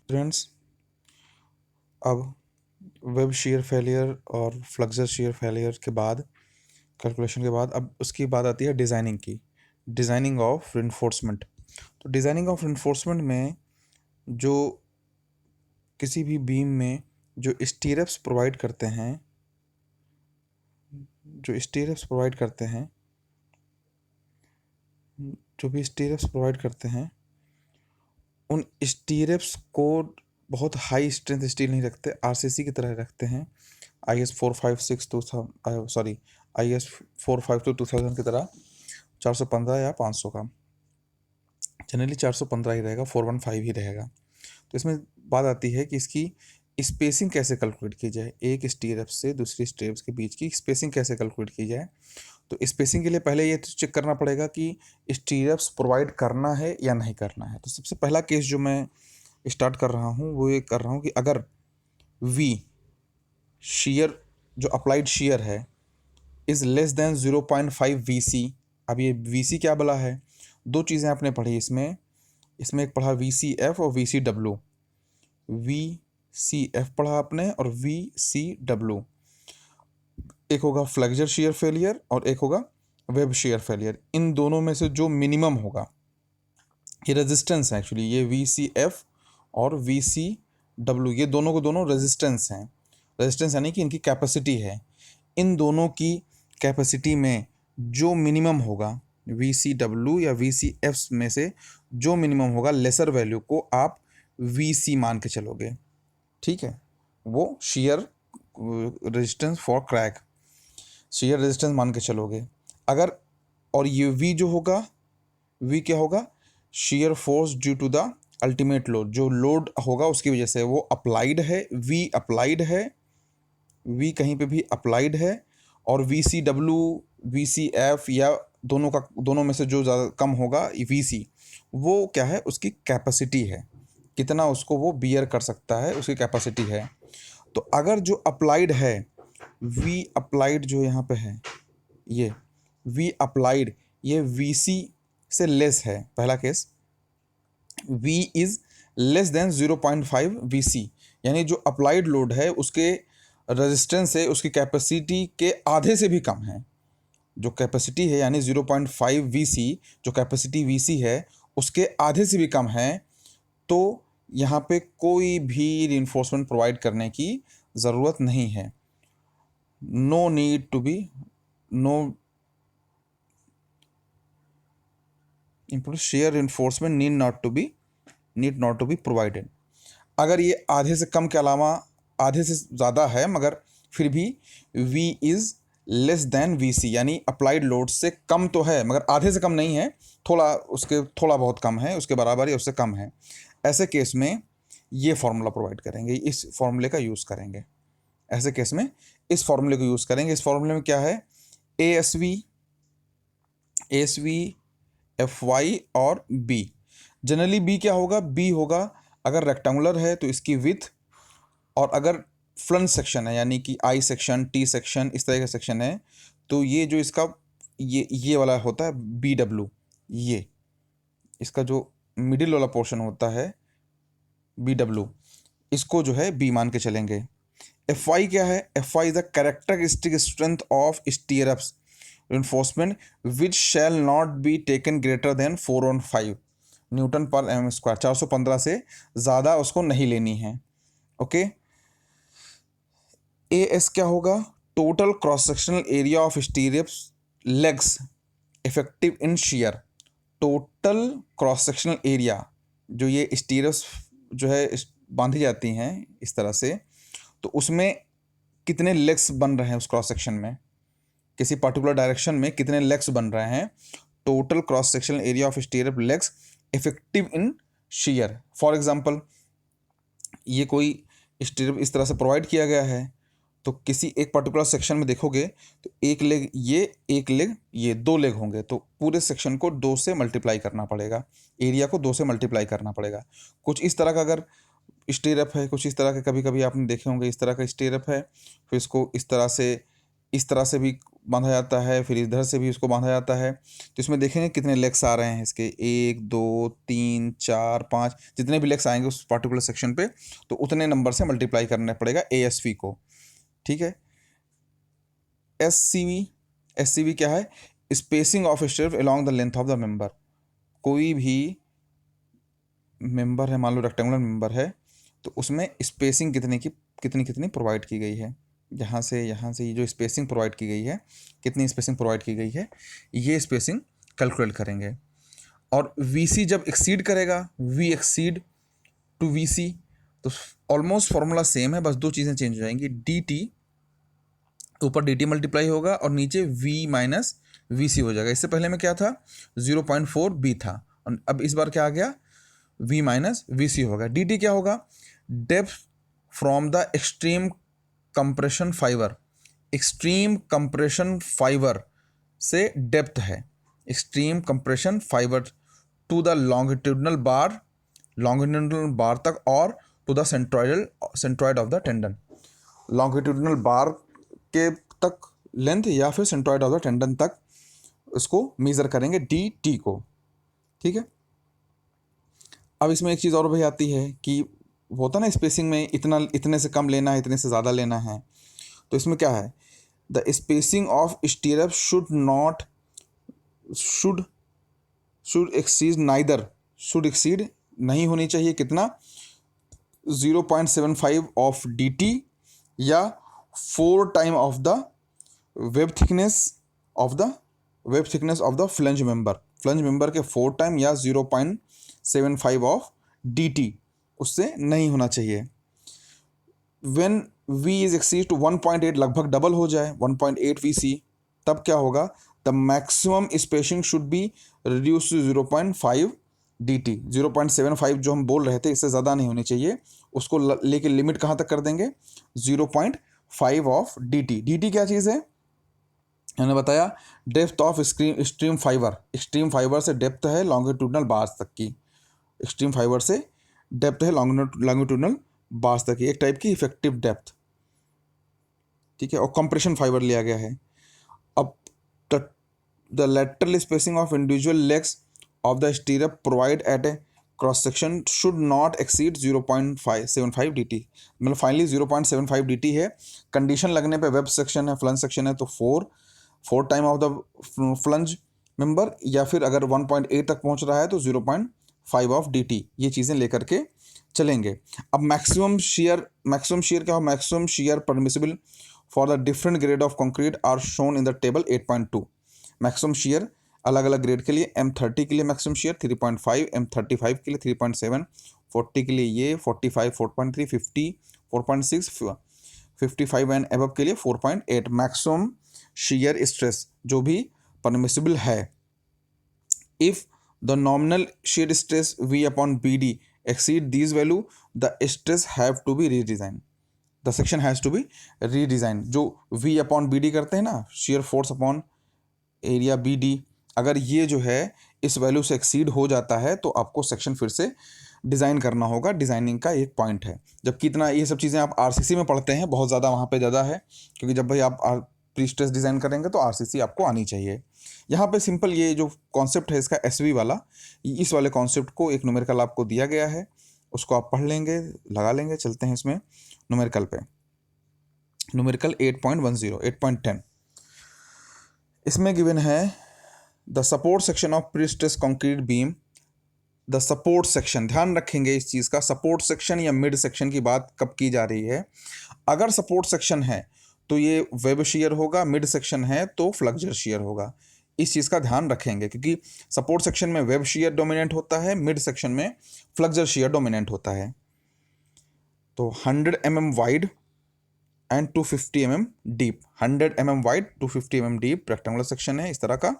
Students, अब web shear failure और फ्लक्सर shear failure के बाद, कैलकुलेशन के बाद, अब उसकी बात आती है डिज़ाइनिंग की। Designing of reinforcement. तो डिज़ाइनिंग ऑफ रिइंफोर्समेंट में जो किसी भी बीम में जो स्टीरअप्स प्रोवाइड करते हैं, जो स्टीरअप्स प्रोवाइड करते हैं जो भी स्टीरअप्स प्रोवाइड करते हैं उन स्टीरअप्स को बहुत हाई स्ट्रेंथ स्टील नहीं रखते, आरसीसी की तरह रखते हैं। IS 456 सॉरी IS 452 2000 की तरह 415 या 500 का। जनरली 415 ही रहेगा, 415 ही रहेगा। तो इसमें बात आती है कि इसकी स्पेसिंग कैसे कैलकुलेट की जाए, एक स्टीरअप से दूसरी स्टीरअप्स के बीच की स्पेसिंग कैसे कैलकुलेट की जाए। तो स्पेसिंग के लिए पहले ये चेक करना पड़ेगा कि स्टीरअप्स प्रोवाइड करना है या नहीं करना है। तो सबसे पहला केस जो मैं स्टार्ट कर रहा हूँ वो ये कर रहा हूँ कि अगर वी शीयर, जो अप्लाइड शीयर है, इज़ लेस देन 0.5 VC। अब ये VC क्या बोला है, दो चीज़ें आपने पढ़ी इसमें। इसमें एक पढ़ा VCF और VCW। VCF पढ़ा आपने और VCW। एक होगा फ्लेक्सर शीयर फेलियर और एक होगा वेब शीयर फेलियर। इन दोनों में से जो मिनिमम होगा, ये रेजिस्टेंस है एक्चुअली, ये VCF और VCW ये दोनों को दोनों रेजिस्टेंस हैं। रेजिस्टेंस यानी कि इनकी कैपेसिटी है। इन दोनों की कैपेसिटी में जो मिनिमम होगा, VCW या VCF में से जो मिनिमम होगा, लेसर वैल्यू को आप VC मान के चलोगे। ठीक है, वो shear resistance for crack, shear resistance मान के चलोगे। अगर, और ये V जो होगा, V क्या होगा, shear force due to the ultimate load, जो लोड होगा उसकी वजह से वो अप्लाइड है, V अप्लाइड है, V कहीं पे भी अप्लाइड है। और VCW, VCF या दोनों में से जो ज़्यादा कम होगा VC, वो क्या है, उसकी कैपेसिटी है, कितना उसको वो बियर कर सकता है, उसकी कैपेसिटी है। तो अगर जो अप्लाइड है, V अप्लाइड जो यहाँ पे है, ये V अप्लाइड, ये VC से लेस है, पहला case, V is less than 0.5 VC, यानी जो अप्लाइड लोड है उसके रेजिस्टेंस है, उसकी कैपेसिटी के आधे से भी कम है। जो कैपेसिटी है यानी 0.5 VC, जो कैपेसिटी VC है उसके आधे से भी कम है, तो यहाँ पे कोई भी रिइंफोर्समेंट प्रोवाइड करने की ज़रूरत नहीं है। No need to be, no shear reinforcement need not to be provided. अगर ये आधे से कम के अलावा आधे से ज़्यादा है, मगर फिर भी V is less than VC, यानी अप्लाइड लोड से कम तो है मगर आधे से कम नहीं है, थोड़ा उसके थोड़ा बहुत कम है, उसके बराबर या उससे कम है। ऐसे केस में ये फार्मूला प्रोवाइड करेंगे, इस फार्मूले का यूज़ करेंगे। ऐसे केस में इस फार्मूले को यूज़ करेंगे। इस फार्मूले में क्या है, ASV FY और B। जनरली B क्या होगा, B होगा अगर रेक्टेंगुलर है तो इसकी विथ, और अगर फ्लंज सेक्शन है यानी कि I सेक्शन, T सेक्शन, इस तरह का सेक्शन है, तो ये जो इसका ये वाला होता है BW, ये इसका जो मिडिल वाला पोर्शन होता है BW, इसको जो है B मान के चलेंगे। FY क्या है, FY is the characteristic strength of stirrups reinforcement which shall not be taken greater than 4/5 newton per mm²। 415 से ज़्यादा उसको नहीं लेनी है। ओके, AS क्या होगा, total cross sectional area of stirrups legs effective in shear. Total cross sectional area, जो ये स्टीरियप्स जो है बांधी जाती हैं इस तरह से, तो उसमें कितने लेग्स बन रहे हैं उस क्रॉस सेक्शन में, किसी पर्टिकुलर डायरेक्शन में कितने लेग्स बन रहे हैं। Total cross sectional area of stirrup legs effective in shear. For example, ये कोई स्टीरियप इस तरह से प्रोवाइड किया गया है, तो किसी एक पर्टिकुलर सेक्शन में देखोगे तो एक लेग ये, एक लेग ये, दो लेग होंगे, तो पूरे सेक्शन को 2 से मल्टीप्लाई करना पड़ेगा, एरिया को 2 से मल्टीप्लाई करना पड़ेगा। कुछ इस तरह का अगर स्टीरियप है, कुछ इस तरह के, कभी कभी आपने देखे होंगे इस तरह का स्टीरियप है, फिर इसको इस तरह से भी बांधा जाता है, फिर इधर से भी उसको बांधा जाता है। तो इसमें देखेंगे कितने लेग्स आ रहे हैं इसके, 1 2 3 4 5, जितने भी लेग्स आएंगे उस पर्टिकुलर सेक्शन पे, तो उतने नंबर से मल्टीप्लाई करना पड़ेगा ASV को। ठीक है। SCV क्या है? Spacing of strip along the length of the member. कोई भी मेंबर है, मान लो रेक्टेंगुलर मेंबर है, तो उसमें स्पेसिंग कितनी प्रोवाइड की गई है, यहाँ से ये जो स्पेसिंग प्रोवाइड की गई है, कितनी स्पेसिंग प्रोवाइड की गई है, ये स्पेसिंग कैलकुलेट करेंगे। और VC जब एक्सीड करेगा, V एक्सीड टू VC, तो ऑलमोस्ट फॉर्मूला सेम है, बस दो चीज़ें चेंज हो जाएंगी। DT, ऊपर DT मल्टीप्लाई होगा और नीचे V माइनस VC हो जाएगा। इससे पहले में क्या था, 0.4 B था, और अब इस बार क्या आ गया, V माइनस VC होगा। DT क्या होगा, depth from the extreme compression fibre. Extreme compression fibre से डेप्थ है, extreme compression fibre to the longitudinal bar तक, और to the centroid of the tendon. Longitudinal bar के तक लेंथ या फिर सेंट्रॉइड ऑफ द टेंडन तक उसको मेजर करेंगे DT को। ठीक है। अब इसमें एक चीज़ और भी आती है कि होता ना स्पेसिंग में इतने से कम लेना है, इतने से ज़्यादा लेना है। तो इसमें क्या है, the spacing of स्टीरअप should exceed नहीं होनी चाहिए कितना, 0.75 ऑफ DT या 4 time of the web thickness of the flange member के 4 टाइम, या 0.75 ऑफ DT, उससे नहीं होना चाहिए। When V is exceed to 1.8, लगभग डबल हो जाए 1.8 VC, तब क्या होगा, the maximum spacing should be reduce to 0.5 DT। 0.75 जो हम बोल रहे थे, इससे ज़्यादा नहीं होनी चाहिए, उसको लेके लिमिट कहाँ तक कर देंगे, 0.5 ऑफ DT। DT क्या चीज़ है, मैंने बताया, डेप्थ ऑफ एक्सट्रीम फाइबर से डेप्थ है लॉन्गिट्यूडनल बार्स तक की, एक्सट्रीम फाइबर से डेप्थ है लॉन्गिट्यूडनल बार्स तक की, एक टाइप की इफेक्टिव डेप्थ। ठीक है। और कंप्रेशन फाइबर लिया गया है। अब the lateral spacing of individual legs of the स्टीरअप provide eight A cross section should not exceed 0.75 DT। मतलब फाइनली 0.75 DT है। कंडीशन लगने पे वेब सेक्शन है, फ्लंज सेक्शन है, तो 4 time of the flange member, या फिर अगर 1.8 तक पहुंच रहा है तो 0.5 ऑफ DT। ये चीज़ें लेकर के चलेंगे। अब मैक्सिमम शियर क्या हो, maximum shear permissible for the different grade of concrete are shown in the table 8.2। Maximum shear अलग अलग ग्रेड के लिए, M30 के लिए मैक्सिमम शियर 3.5, M35 के लिए 3.7, 40 के लिए ये 45 4.3, 50 4.6, 55 एंड अबव के लिए 4.8 मैक्सिमम शियर स्ट्रेस जो भी परमिसिबल है। If the nominal shear stress V upon BD exceed these value, the stress have to be redesigned, the section has to be redesigned। जो V upon BD करते हैं ना, shear force upon area BD, अगर ये जो है इस value से एक्सीड हो जाता है तो आपको सेक्शन फिर से डिज़ाइन करना होगा। डिज़ाइनिंग का एक पॉइंट है। जबकि इतना ये सब चीज़ें आप RCC में पढ़ते हैं, बहुत ज़्यादा वहाँ पे ज़्यादा है, क्योंकि जब भाई आप प्री स्ट्रेस डिज़ाइन करेंगे तो RCC आपको आनी चाहिए। यहाँ पे सिंपल ये जो कॉन्सेप्ट है इसका SV वाला, इस वाले कॉन्सेप्ट को एक न्यूमेरिकल आपको दिया गया है, उसको आप पढ़ लेंगे, लगा लेंगे। चलते हैं इसमें न्यूमेरिकल पे। न्यूमेरिकल 8.10 8.10 इसमें गिवन है the support section of pre stress concrete beam. The support section, ध्यान रखेंगे इस चीज़ का, सपोर्ट सेक्शन या मिड सेक्शन की बात कब की जा रही है। अगर सपोर्ट सेक्शन है तो ये वेब शियर होगा, मिड सेक्शन है तो फ्लेक्सर शियर होगा। इस चीज़ का ध्यान रखेंगे, क्योंकि सपोर्ट सेक्शन में वेब शियर डोमिनेंट होता है, मिड सेक्शन में फ्लेक्सर शियर डोमिनेंट होता है। तो 100 mm wide and 250 mm deep, 100 mm wide 250 mm deep rectangular section है इस तरह का,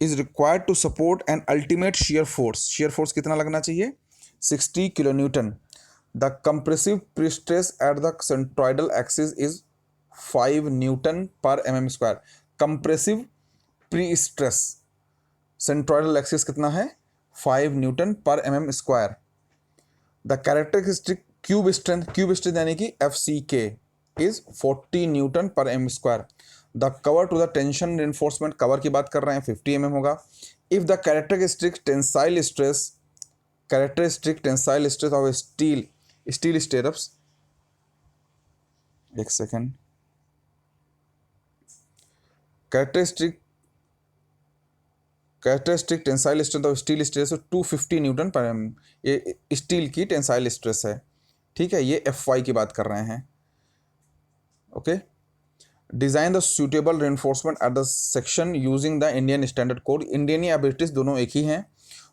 is required to support an ultimate shear force. Shear force कितना लगना चाहिए, 60 kN। The compressive prestress at the centroidal axis is 5 N per mm square. Compressive pre stress centroidal axis कितना है, 5 N per mm square. The characteristic cube strength यानी कि FCK is 40 N per mm square. The cover to the tension reinforcement, cover की बात कर रहे हैं, 50 mm होगा। If the characteristic tensile stress of steel stirrups, एक second, characteristic tensile strength of steel stress 250 newton per m, ये steel की tensile stress है, ठीक है, ये FY की बात कर रहे हैं। Okay, design the suitable reinforcement at the section using the Indian standard code, Indian या ब्रिटिश दोनों एक ही हैं।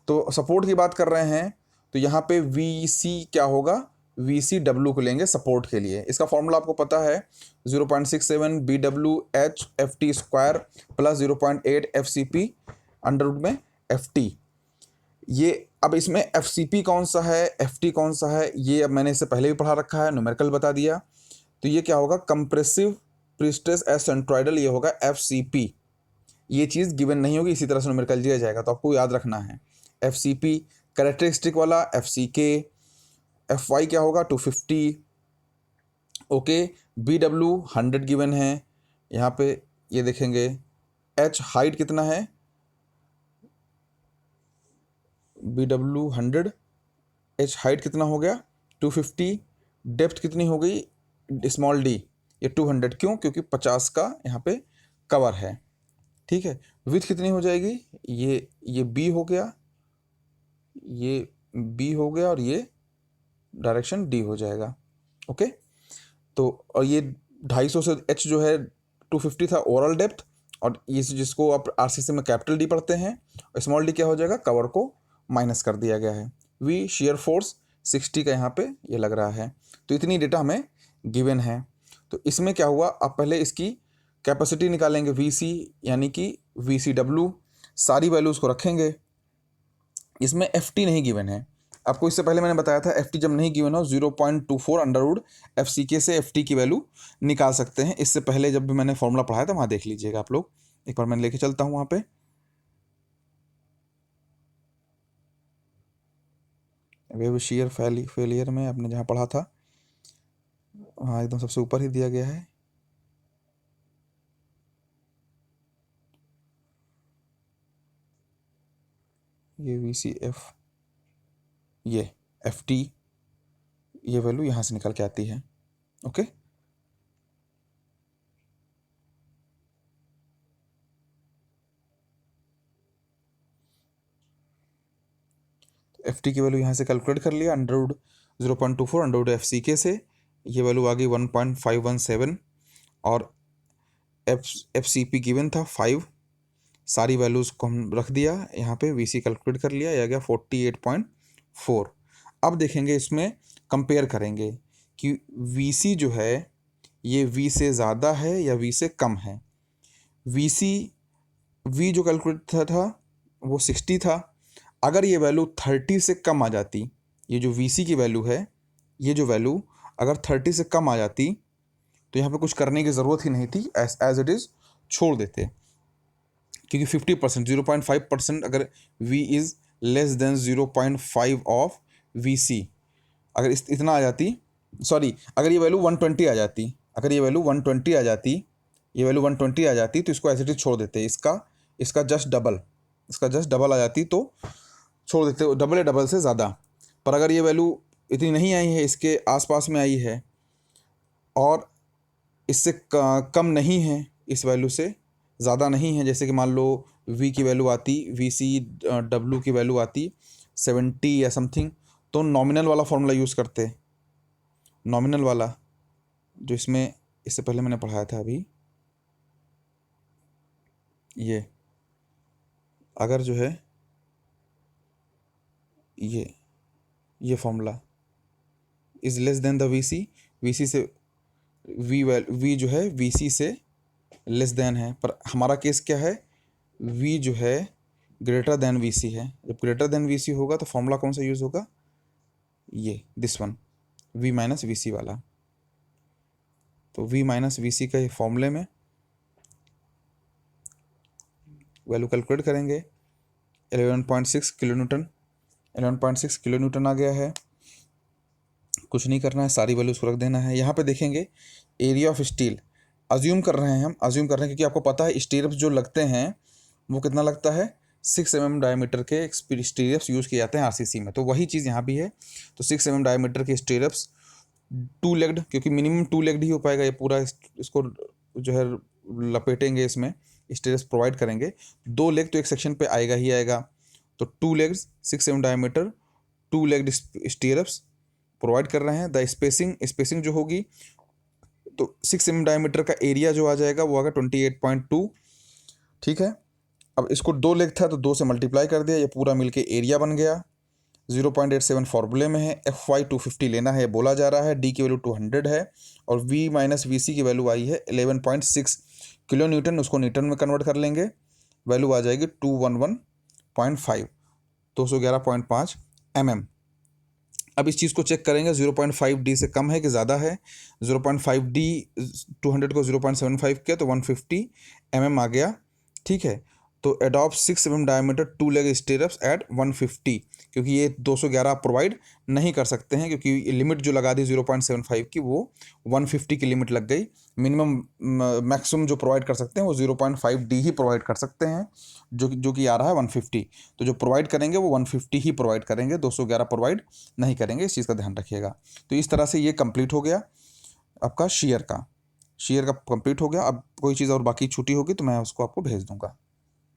तो सपोर्ट की बात कर रहे हैं तो यहाँ पे VC क्या होगा, VCW को लेंगे सपोर्ट के लिए। इसका फॉर्मूला आपको पता है, 0.67 BWH FT square plus 0.8 FCP under root में FT। ये अब इसमें FCP कौन सा है, FT कौन सा है, ये अब मैंने इससे पहले भी पढ़ा रखा है, न्यूमेरिकल बता दिया। तो ये क्या होगा, कंप्रेसिव प्रीस्ट्रेस एज सेंट्रॉइडल, ये होगा FCP। ये चीज़ गिवन नहीं होगी, इसी तरह से न्यूमेरिकल दिया जाएगा, तो आपको याद रखना है। FCP कैरेक्टरिस्टिक वाला FCK, FY क्या होगा 250। ओके, BW 100 गिवन है यहाँ पे, ये देखेंगे। H हाइट कितना है, BW 100, H हाइट कितना हो गया 250, डेप्थ कितनी हो गई स्मॉल d, ये 200, क्यों, क्योंकि 50 का यहाँ पे कवर है, ठीक है। विड्थ कितनी हो जाएगी, ये B हो गया, ये B हो गया, और ये डायरेक्शन D हो जाएगा। ओके, तो और ये 250 से H जो है 250 था ओवरऑल डेप्थ, और ये जिसको आप RCC में कैपिटल D पढ़ते हैं, स्मॉल d क्या हो जाएगा, कवर को माइनस कर दिया गया है। V शेयर फोर्स 60 का यहाँ पे ये लग रहा है। तो इतनी डेटा हमें गिवन है। तो इसमें क्या हुआ, आप पहले इसकी कैपेसिटी निकालेंगे VC यानी कि VCW, सारी वैल्यूज़ को रखेंगे। इसमें FT नहीं गिवन है, आपको इससे पहले मैंने बताया था FT जब नहीं गिवन हो 0.24 अंडर रूट FCK से FT की वैल्यू निकाल सकते हैं। इससे पहले जब भी मैंने फॉर्मूला पढ़ाया था वहाँ देख लीजिएगा आप लोग, एक बार मैं लेके चलता हूँ वहाँ पे। वेव शेयर फेलियर में आपने जहाँ पढ़ा था वहाँ एकदम सबसे ऊपर ही दिया गया है। ये VCF, ये FT, ये वैल्यू यहाँ से निकल के आती है। ओके, FT की वैल्यू यहाँ से कैलकुलेट कर लिया, under root 0.24 under root FCK से ये वैल्यू आ गई 1.517, और FCP गिवन था 5, सारी वैल्यूज़ को हम रख दिया यहाँ पे, VC कैलकुलेट कर लिया, यह आ गया 48.4। अब देखेंगे इसमें कंपेयर करेंगे कि VC जो है ये V से ज़्यादा है या V से कम है। V जो कैलकुलेट था वो 60 था, अगर ये वैल्यू 30 से कम आ जाती, ये जो VC की वैल्यू है, ये जो वैल्यू अगर 30 से कम आ जाती तो यहाँ पे कुछ करने की ज़रूरत ही नहीं थी, एज इट इज़ छोड़ देते, क्योंकि 50% 0.5% अगर V is less than 0.5 of VC, अगर इतना आ जाती, सॉरी अगर ये वैल्यू 120 आ जाती, अगर ये वैल्यू 120 आ जाती, ये वैल्यू 120 आ जाती तो इसको एज इट इज़ छोड़ देते, इसका जस्ट डबल आ जाती तो छोड़ देते, डबल या डबल से ज़्यादा। पर अगर ये वैल्यू इतनी नहीं आई है, इसके आसपास में आई है और इससे कम नहीं है, इस वैल्यू से ज़्यादा नहीं है, जैसे कि मान लो V की वैल्यू आती, VCW की वैल्यू आती 70 या समथिंग, तो नॉमिनल वाला फॉर्मूला यूज़ करते, नॉमिनल वाला जो इसमें इससे पहले मैंने पढ़ाया था अभी, ये अगर जो है ये formula is less than the VC से V जो है VC से लेस देन है, पर हमारा केस क्या है, V जो है ग्रेटर देन VC है। जब ग्रेटर देन VC होगा तो फॉर्मूला कौन सा यूज़ होगा, ये this one, V minus VC वाला। तो V माइनस VC के फॉर्मूले में वैल्यू कैलकुलेट करेंगे, 11.6 किलो न्यूटन, 11.6 किलो न्यूटन आ गया है। कुछ नहीं करना है, सारी वैल्यूज को रख देना है। यहाँ पे देखेंगे एरिया ऑफ स्टील, अज्यूम कर रहे हैं, हम अज्यूम कर रहे हैं क्योंकि आपको पता है स्टीरियप्स जो लगते हैं वो कितना लगता है, 6 mm डायमीटर के स्टीरियप्स यूज़ किए जाते हैं आरसीसी में, तो वही चीज़ यहाँ भी है। तो 6 mm डायमीटर के स्टीरियप्स, 2 लेग्ड, क्योंकि मिनिमम 2 लेग्ड ही हो पाएगा ये पूरा, इसको जो है लपेटेंगे, इसमें स्टीरियप्स प्रोवाइड करेंगे। 2 लेग तो एक सेक्शन पे आएगा ही आएगा, तो 2 legs 6 mm diameter 2 legged stirrups provide कर रहे हैं। द स्पेसिंग जो होगी, तो 6 mm डायमीटर का एरिया जो आ जाएगा वो आएगा 28.2। ठीक है, अब इसको 2 लेग था तो 2 से मल्टीप्लाई कर दिया, ये पूरा मिलके एरिया बन गया। 0.87 फॉर्मूले में है, FY 250 लेना है बोला जा रहा है, डी की वैल्यू 200 है और V माइनस VC की वैल्यू आई है 11.6 किलो न्यूटन, उसको न्यूटन में कन्वर्ट कर लेंगे, वैल्यू आ जाएगी 211.5, 211.5 mm। अब इस चीज़ को चेक करेंगे 0.5D से कम है कि ज़्यादा है। 0.5D 200 को 0.75 किया तो 150 mm आ गया। ठीक है, तो adopt 6 mm diameter 2 leg stirrups at 150, क्योंकि ये 211 प्रोवाइड नहीं कर सकते हैं, क्योंकि लिमिट जो लगा दी 0.75 की वो 150 की लिमिट लग गई। मिनिमम मैक्सिमम जो प्रोवाइड कर सकते हैं वो 0.5D ही प्रोवाइड कर सकते हैं, जो कि आ रहा है 150। तो जो प्रोवाइड करेंगे वो 150 ही प्रोवाइड करेंगे, 211 प्रोवाइड नहीं करेंगे, इस चीज़ का ध्यान रखिएगा। तो इस तरह से ये कंप्लीट हो गया आपका शेयर का कंप्लीट हो गया। अब कोई चीज़ और बाकी छूटी होगी तो मैं उसको आपको भेज दूंगा।